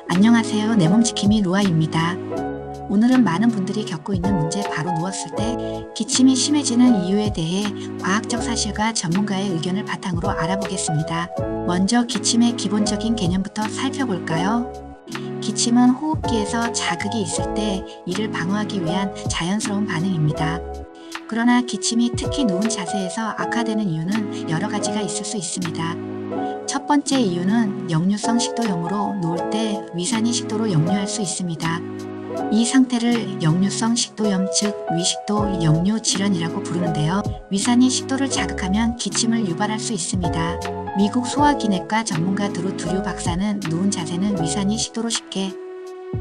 안녕하세요. 내 몸지킴이 루아입니다. 오늘은 많은 분들이 겪고 있는 문제 바로 누웠을 때 기침이 심해지는 이유에 대해 과학적 사실과 전문가의 의견을 바탕으로 알아보겠습니다. 먼저 기침의 기본적인 개념부터 살펴볼까요? 기침은 호흡기에서 자극이 있을 때 이를 방어하기 위한 자연스러운 반응입니다. 그러나 기침이 특히 누운 자세에서 악화되는 이유는 여러 가지가 있을 수 있습니다. 첫 번째 이유는 역류성 식도염으로 누울 때 위산이 식도로 역류할 수 있습니다. 이 상태를 역류성 식도염 즉 위식도 역류 질환이라고 부르는데요. 위산이 식도를 자극하면 기침을 유발할 수 있습니다. 미국 소화기내과 전문가 드루 박사는 누운 자세는 위산이 식도로 쉽게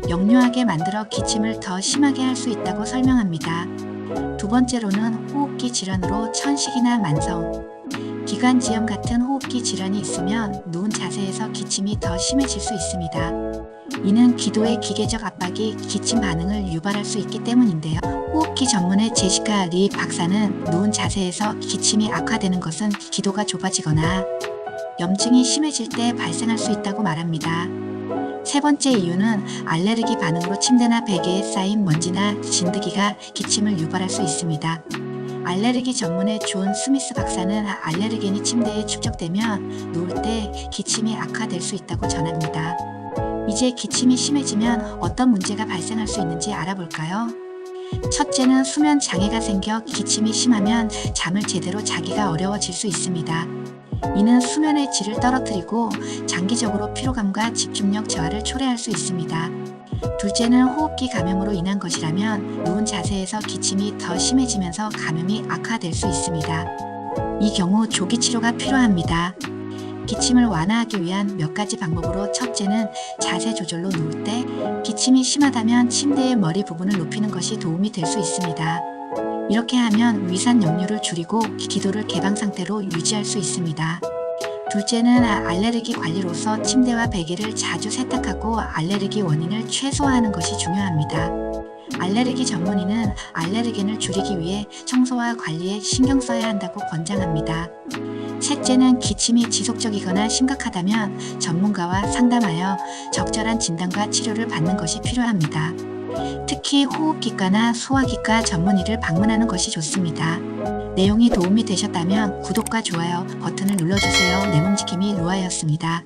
역류하게 만들어 기침을 더 심하게 할 수 있다고 설명합니다. 두 번째로는 호흡기 질환으로 천식이나 만성, 기관지염 같은 호흡기 질환이 있으면 누운 자세에서 기침이 더 심해질 수 있습니다. 이는 기도의 기계적 압박이 기침 반응을 유발할 수 있기 때문인데요. 호흡기 전문의 제시카 리 박사는 누운 자세에서 기침이 악화되는 것은 기도가 좁아지거나 염증이 심해질 때 발생할 수 있다고 말합니다. 세 번째 이유는 알레르기 반응으로 침대나 베개에 쌓인 먼지나 진드기가 기침을 유발할 수 있습니다. 알레르기 전문의 존 스미스 박사는 알레르겐이 침대에 축적되면 누울 때 기침이 악화될 수 있다고 전합니다. 이제 기침이 심해지면 어떤 문제가 발생할 수 있는지 알아볼까요? 첫째는 수면 장애가 생겨 기침이 심하면 잠을 제대로 자기가 어려워질 수 있습니다. 이는 수면의 질을 떨어뜨리고 장기적으로 피로감과 집중력 저하를 초래할 수 있습니다. 둘째는 호흡기 감염으로 인한 것이라면 누운 자세에서 기침이 더 심해지면서 감염이 악화될 수 있습니다. 이 경우 조기 치료가 필요합니다. 기침을 완화하기 위한 몇 가지 방법으로 첫째는 자세 조절로 누울 때 기침이 심하다면 침대의 머리 부분을 높이는 것이 도움이 될 수 있습니다. 이렇게 하면 위산 역류를 줄이고 기도를 개방 상태로 유지할 수 있습니다. 둘째는 알레르기 관리로서 침대와 베개를 자주 세탁하고 알레르기 원인을 최소화하는 것이 중요합니다. 알레르기 전문의는 알레르겐을 줄이기 위해 청소와 관리에 신경 써야 한다고 권장합니다. 셋째는 기침이 지속적이거나 심각하다면 전문가와 상담하여 적절한 진단과 치료를 받는 것이 필요합니다. 특히 호흡기과나 소화기과 전문의를 방문하는 것이 좋습니다. 내용이 도움이 되셨다면 구독과 좋아요 버튼을 눌러주세요. 내 몸지킴이 루아였습니다.